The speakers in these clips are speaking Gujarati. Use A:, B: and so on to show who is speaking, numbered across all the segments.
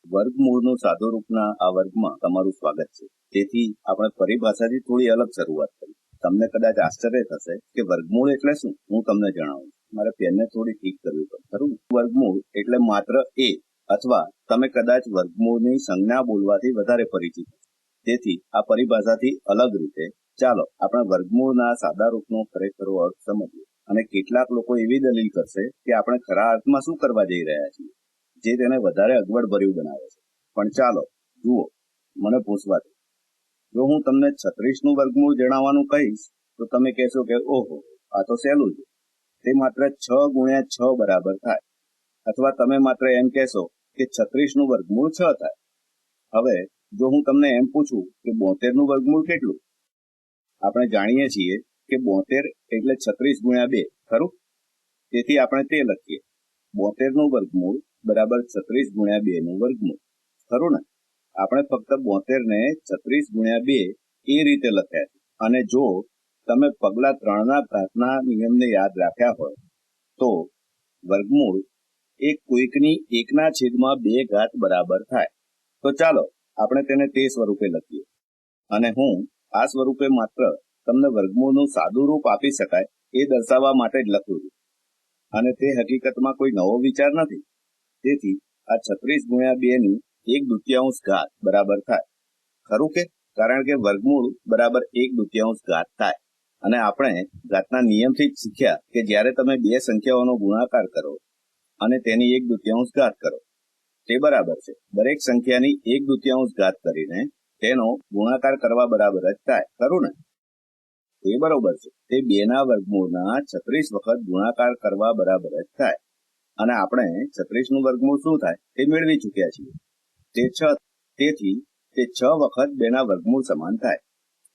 A: વર્ગમૂળનું સાદુરૂપના આ વર્ગમાં તમારું સ્વાગત છે. તેથી આપણે પરિભાષાથી થોડી અલગ શરૂઆત કરી. તમને કદાચ આશ્ચર્ય થશે કે વર્ગમૂળ એટલે શું. હું તમને જણાવું. મારે પેનને થોડી ઠીક કરવી પડે, ખરું? વર્ગમૂળ એટલે માત્ર એ, અથવા તમે કદાચ વર્ગમૂળની સંજ્ઞા બોલવાથી વધારે પરિચિત. તેથી આ પરિભાષાથી અલગ રીતે ચાલો આપણે વર્ગમૂળના સાદા રૂપનો ખરેખર અર્થ સમજીએ. અને કેટલાક લોકો એવી દલીલ કરશે કે આપણે ખરા અર્થમાં શું કરવા જઈ રહ્યા છીએ, જે તેને વધારે અગવડ ભર્યું બનાવે છે. પણ ચાલો જુઓ, મને પૂછવા દો. જો હું તમને 36નું વર્ગમૂળ જણાવવાનું કહીશ તો તમે કહેશો કે ઓહો, આ તો સહેલું છે, તે માત્ર 6 ગુણ્યા 6 બરાબર થાય. અથવા તમે માત્ર એમ કહેશો કે 36નું વર્ગમૂળ 6 થાય. હવે જો હું તમને એમ પૂછું કે 72નું વર્ગમૂળ કેટલું? આપણે જાણીએ છીએ કે 72 એટલે 36 ગુણ્યા 2, ખરું? તેથી આપણે તે લખીએ, 72નું વર્ગમૂળ બરાબર 36 ગુણ્યા 2 નું વર્ગમૂળ, ખરું ને? આપણે ફક્ત 72 ને 36 ગુણ્યા 2 એ રીતે લખ્યા છે. અને જો તમે પગલા 3ના ઘાતના નિયમને યાદ રાખ્યા હોય તો વર્ગમૂળ એ કોઈકની 1/2 ઘાત બરાબર થાય. તો ચાલો આપણે તેને તે સ્વરૂપે લખીએ. અને હું આ સ્વરૂપે માત્ર તમને વર્ગમૂળનું સાદું રૂપ આપી શકાય એ દર્શાવવા માટે જ લખું છું. અને તે હકીકતમાં કોઈ નવો વિચાર નથી. તેથી આ 36 ગુણ્યા 2 ની 1/2 ઘાત બરાબર થાય, ખરું કે? કારણ કે વર્ગમૂળ બરાબર 1/2 ઘાત થાય. અને આપણે ઘાતના નિયમથી જ શીખ્યા કે જ્યારે તમે બે સંખ્યાઓનો ગુણાકાર કરો અને તેની 1/2 ઘાત કરો, તે બરાબર છે દરેક સંખ્યાની 1/2 ઘાત કરીને તેનો ગુણાકાર કરવા બરાબર જ થાય, ખરું ને? તે બરોબર છે. તે 2ના વર્ગમૂળના 36 વખત ગુણાકાર કરવા બરાબર જ થાય. અને આપણે 36નું વર્ગમૂળ શું થાય તે મેળવી ચૂક્યા છીએ. તે 6. તેથી તે 6 વખત 2ના વર્ગમૂળ સમાન થાય.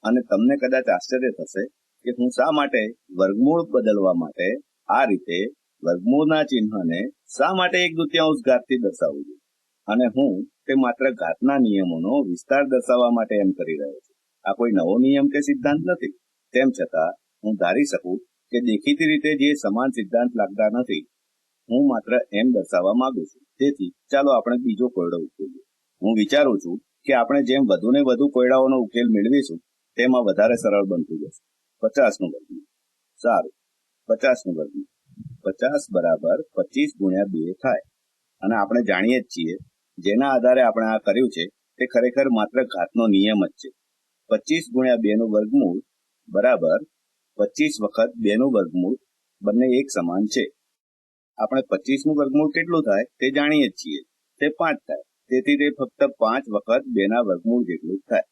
A: અને તમને કદાચ આશ્ચર્ય થશે કે હું શા માટે વર્ગમૂળ બદલવા માટે આ રીતે વર્ગમૂળના ચિહ્નને શા માટે 1/2 ઘાતથી દર્શાવું છું. અને હું તે માત્ર ઘાતના નિયમોનો વિસ્તાર દર્શાવવા માટે એમ કરી રહ્યો છું. આ કોઈ નવો નિયમ કે સિદ્ધાંત નથી. તેમ છતાં હું ધારી શકું કે દેખીતી રીતે જે સમાન સિદ્ધાંત લાગતા નથી, હું માત્ર એમ દર્શાવવા માંગુ છું. તેથી ચાલો આપણે બીજો કોયડો ઉકેલીએ. હું વિચારું છું કે આપણે જેમ વધુ ને વધુ કોયડાઓનો ઉકેલ મેળવીશું તેમાં વધારે સરળ બનતું જશે. 50નું વર્ગમૂળ. સારું, 50નું વર્ગમૂળ 50 બરાબર 25 ગુણ્યા 2 થાય. અને આપણે જાણીએ જ છીએ, જેના આધારે આપણે આ કર્યું છે તે ખરેખર માત્ર ઘાતનો નિયમ જ છે. 25 ગુણ્યા 2 નું વર્ગમૂળ બરાબર 25 વખત 2 નું વર્ગમૂળ, બંને એક સમાન છે. આપણે 25નું વર્ગમૂળ કેટલું થાય તે જાણીએ જ છીએ, તે 5 થાય. તેથી તે ફક્ત 5 વખત 2ના વર્ગમૂળ જેટલું જ થાય.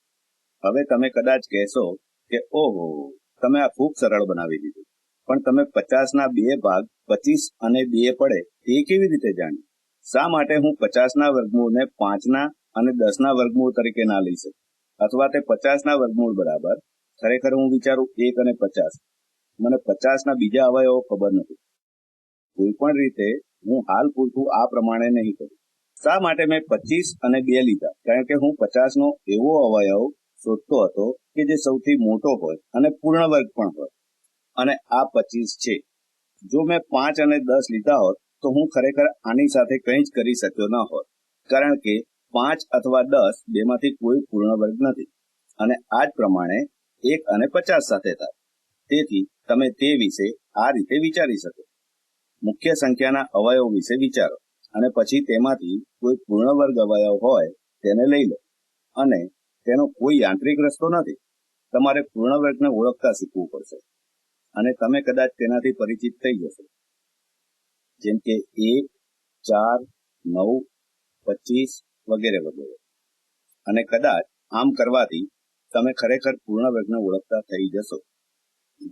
A: હવે તમે કદાચ કહેશો કે ઓહો, તમે આ ખૂબ સરળ બનાવી દીધું. પણ તમે 50ના 2 ભાગ 25 અને 2 પડે તે કેવી રીતે જાણ્યું? શા માટે હું 50ના વર્ગમૂળને 5ના અને 10ના વર્ગમૂળ તરીકે ના લઈ શકું? અથવા તે 50ના વર્ગમૂળ બરાબર, ખરેખર હું વિચારું 1 અને 50. મને 50ના બીજા અવયવો ખબર નથી. કોઈ પણ રીતે હું હાલ પૂરતું આ પ્રમાણે નહીં કરું. શા માટે મેં 25 અને 2 લીધા? કારણ કે હું 50નો એવો અવયવ શોધતો હતો કે જે સૌથી મોટો હોય અને પૂર્ણ વર્ગ પણ હોય. અને આ 25 છે. જો મેં 5 અને 10 લીધા હોત તો હું ખરેખર આની સાથે કંઈ જ કરી શક્યો ન હોત. કારણ કે 5 અથવા 10 બેમાંથી કોઈ પૂર્ણ વર્ગ નથી. અને આ જ પ્રમાણે 1 અને 50 સાથે થાય. તેથી તમે તે વિશે આ રીતે વિચારી શકો. મુખ્ય સંખ્યાના અવયવ વિશે વિચારો અને પછી તેમાંથી કોઈ પૂર્ણ વર્ગ અવયવ હોય તેને લઈ લો. અને તેનો કોઈ યાંત્રિક રસ્તો નથી. તમારે પૂર્ણ વર્ગને ઓળખતા શીખવું પડશે અને તમે કદાચ તેનાથી પરિચિત થઈ જશો, જેમ કે 1, 4, 9, 25 વગેરે વગેરે. અને કદાચ આમ કરવાથી તમે ખરેખર પૂર્ણ વર્ગને ઓળખતા થઈ જશો.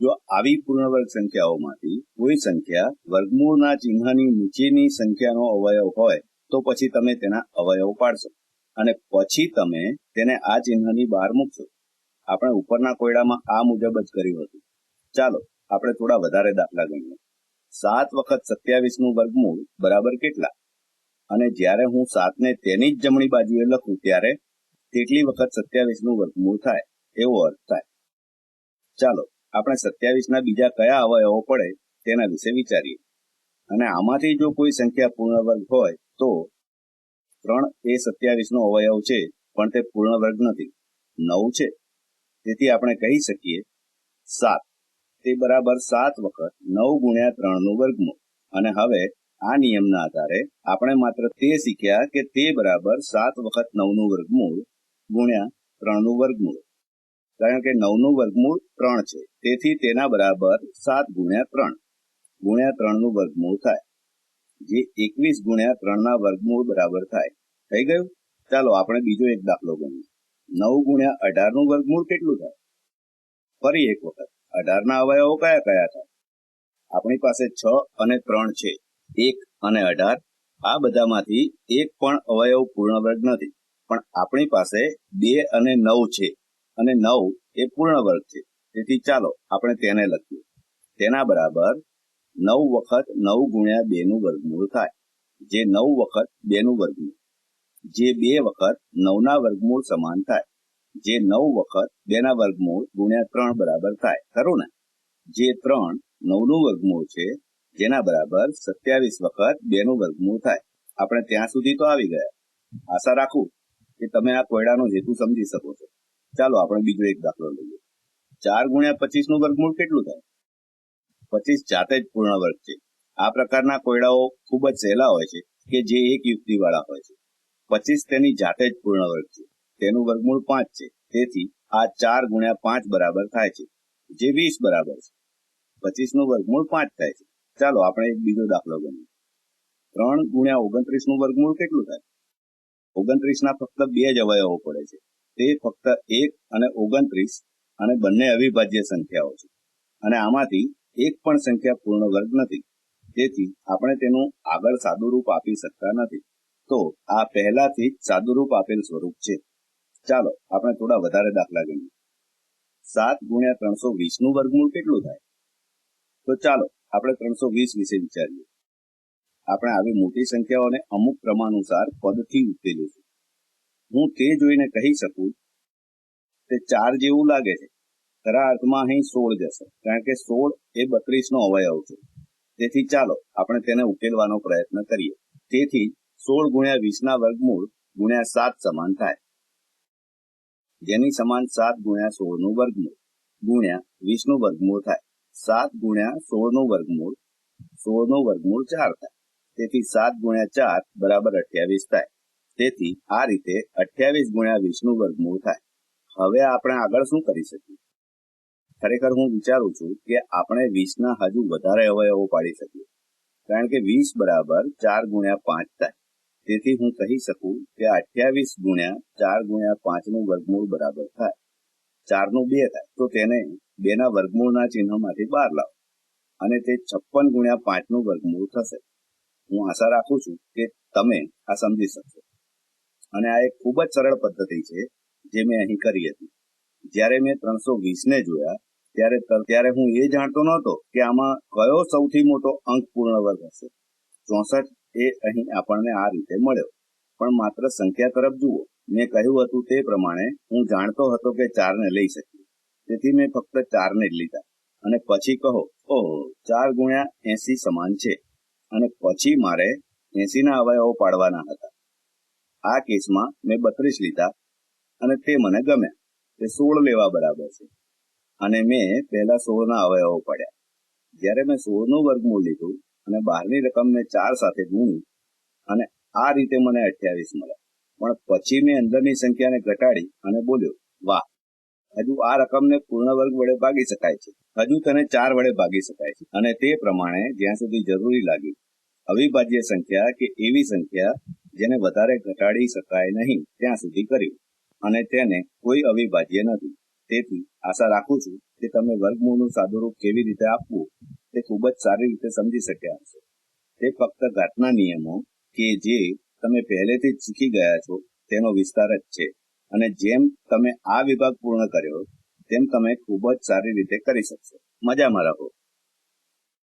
A: જો આવી પૂર્ણવર્ગ સંખ્યાઓમાંથી કોઈ સંખ્યા વર્ગમૂળના ચિહ્નની નીચેની સંખ્યાનો અવયવ હોય તો પછી તમે તેના અવયવ પાડશો અને પછી તમે તેને આ ચિહ્નની બહાર મૂકશો. આપણે ઉપરના કોયડામાં આ મુજબ જ કર્યું હતું. ચાલો આપણે થોડા વધારે દાખલા ગણીએ. 7 વખત 27નું વર્ગમૂળ બરાબર કેટલા? અને જ્યારે હું 7ને તેની જ જમણી બાજુએ લખું ત્યારે તેટલી વખત 27નું વર્ગમૂળ થાય એવો અર્થ થાય. ચાલો આપણે 27ના બીજા કયા અવયવો પડે તેના વિશે વિચારીએ. અને આમાંથી જો કોઈ સંખ્યા પૂર્ણ વર્ગ હોય તો 3 એ 27 નો અવયવ છે, પણ તે પૂર્ણ વર્ગ નથી. 9 છે, તેથી આપણે કહી શકીએ 7. તે બરાબર 7 વખત 9 ગુણ્યા 3 નું વર્ગમૂળ. અને હવે આ નિયમના આધારે આપણે માત્ર તે શીખ્યા કે તે બરાબર 7 વખત 9 નું વર્ગમૂળ ગુણ્યા 3 નું વર્ગમૂળ. કારણ કે 9 નું વર્ગમૂળ 3 છે, તેથી તેના બરાબર 7 ગુણ્યા 3 ગુણ્યા 3 નું વર્ગમૂળ થાય, જે 21 ગુણ્યા 3 ના વર્ગમૂળ બરાબર થાય. થઈ ગયું? ચાલો આપણે બીજો એક દાખલો ગણીએ. 9 ગુણ્યા 18 નું વર્ગમૂળ કેટલું થાય? ફરી એક વખત 18 ના અવયવો કયા કયા થાય? આપણી પાસે 6 અને 3 છે. 1 અને 18 આ બધામાંથી એક પણ અવયવ પૂર્ણ વર્ગ નથી, પણ આપણી પાસે 2 અને 9 છે, અને 9 એ પૂર્ણ વર્ગ છે. તેથી ચાલો આપણે તેને લખીએ. તેના બરાબર 9 વખત 9 ગુણ્યા 2 નું વર્ગમૂળ થાય, જે 9 વખત 2 નું વર્ગમૂળ, જે 2 વખત 9 ના વર્ગમૂળ સમાન થાય, જે 9 વખત 2 ના વર્ગમૂળ ગુણ્યા 3 બરાબર થાય, ખરું ને? જે 3 9 નું વર્ગમૂળ છે, જેના બરાબર 27 વખત 2 નું વર્ગમૂળ થાય. આપણે ત્યાં સુધી તો આવી ગયા. આશા રાખું કે તમે આ કોયડાનો હેતુ સમજી શકો છો. ચાલો આપણે બીજો એક દાખલો લઈએ. 4 ગુણ્યા 25 નું વર્ગમૂળ કેટલું થાય? 25 જાતે જ પૂર્ણ વર્ગ છે. આ પ્રકારના કોયડાઓ ખૂબ જ સહેલા હોય છે, કે જે એક યુક્તિ વાળા હોય છે. 25 તેની જાતે જ પૂર્ણ વર્ગ છે. તેનું વર્ગમૂળ 5 છે, તેથી આ 4 ગુણ્યા 5 બરાબર થાય છે, જે 20 બરાબર છે. 25 નું વર્ગમૂળ 5 થાય છે. ચાલો આપણે એક બીજો દાખલો ગણીએ. 3 ગુણ્યા 29 નું વર્ગમૂળ કેટલું થાય? 29 ના ફક્ત 2 જ અવયવો પડે છે. તે ફક્ત 1 અને 29, અને બંને અવિભાજ્ય સંખ્યાઓ છે, અને આમાંથી એક પણ સંખ્યા પૂર્ણ વર્ગ નથી. તેથી આપણે તેનું આગળ સાદુરૂપ આપી શકતા નથી. તો આ પહેલાથી જ સાદુરૂપ આપેલ સ્વરૂપ છે. ચાલો આપણે થોડા વધારે દાખલા ગણીએ. 7 ગુણ્યા 320 નું વર્ગમૂળ કેટલું થાય? તો ચાલો આપણે 320 વિશે વિચારીએ. આપણે આવી મોટી સંખ્યાઓને અમુક ક્રમાનુસાર પદથી ઉકેલીશું. હું તે જોઈને કહી શકું તે 4 જેવું લાગે છે. ખરા અર્થમાં અહીં 16 જશે, કારણ કે 16 એ 32 નો અવયવ છે. તેથી ચાલો આપણે તેને ઉકેલવાનો પ્રયત્ન કરીએ. તેથી 16 ગુણ્યા 20 ના વર્ગમૂળ ગુણ્યા 7 સમાન થાય, જેની સમાન 7 ગુણ્યા 16 નું વર્ગમૂળ ગુણ્યા 20 નું વર્ગમૂળ થાય. 7 ગુણ્યા 16 નું વર્ગમૂળ 16 નું વર્ગમૂળ 4 થાય. તેથી 7 ગુણ્યા 4 બરાબર 28 થાય. તેથી આ રીતે 28 ગુણ્યા 20 નું વર્ગમૂળ થાય. હવે આપણે આગળ શું કરી શકીએ? ખરેખર હું વિચારું છું કે આપણે 20 ના હજુ વધારે અવયવો પાડી શકીએ, કારણ કે 20 બરાબર 4 ગુણ્યા 5 થાય. તેથી હું કહી શકું કે 28 ગુણ્યા 4 ગુણ્યા 5 નું વર્ગમૂળ બરાબર થાય 4 નું 2 થાય. તો તેને 2 ના વર્ગમૂળના ચિહ્નમાંથી બહાર લાવો, અને તે 56 ગુણ્યા 5 નું વર્ગમૂળ થશે. હું આશા રાખું છું કે તમે આ સમજી શકશો. અને આ એક ખૂબ જ સરળ પદ્ધતિ છે જે મેં અહીં કરી હતી. જ્યારે મેં 320 ને જોયા ત્યારે હું એ જાણતો નહોતો કે આમાં કયો સૌથી મોટો અંક પૂર્ણ વર્ગ હશે. 64 એ અહીં આપણને આ રીતે મળ્યો. પણ માત્ર સંખ્યા તરફ જુઓ. મેં કહ્યું હતું તે પ્રમાણે હું જાણતો હતો કે 4 ને લઈ શકીએ, તેથી મેં ફક્ત 4 ને જ લીધા. અને પછી કહો, ઓહો, 4 ગુણ્યા 80 સમાન છે, અને પછી મારે 80 ના અવયવો પાડવાના હતા. આ કેસમાં મેં 32 લીધા, અને તે મને ગમ્યા. તે 16 લેવા બરાબર છે, અને મેં પહેલા 16 ના અવયવો પાડ્યા. જ્યારે મેં 16 નું વર્ગમૂળ લીધું અને બહારની રકમને 4 સાથે ગુણી, અને આ રીતે મને 28 મળ્યા. પણ પછી મેં અંદરની સંખ્યાને ઘટાડી અને બોલ્યો, વાહ, હજુ આ રકમને પૂર્ણ વર્ગ વડે ભાગી શકાય છે, હજુ તેને 4 વડે ભાગી શકાય છે. અને તે પ્રમાણે જ્યાં સુધી જરૂરી લાગી અવિભાજ્ય સંખ્યા કે એવી સંખ્યા જેને વધારે ઘટાડી શકાય નહીં ત્યાં સુધી કર્યું, અને તેને કોઈ અવિભાજ્ય નથી. તેથી આશા રાખું છું કે તમે વર્ગમૂળનું સાદુરૂપ કેવી રીતે આપવું તે ખૂબ જ સારી રીતે સમજી શક્યા હશો. તે ફક્ત ઘાતના નિયમો કે જે તમે પહેલેથી જ શીખી ગયા છો તેનો વિસ્તાર જ છે. અને જેમ તમે આ વિભાગ પૂર્ણ કર્યો તેમ તમે ખૂબ જ સારી રીતે કરી શકશો. મજામાં રહો.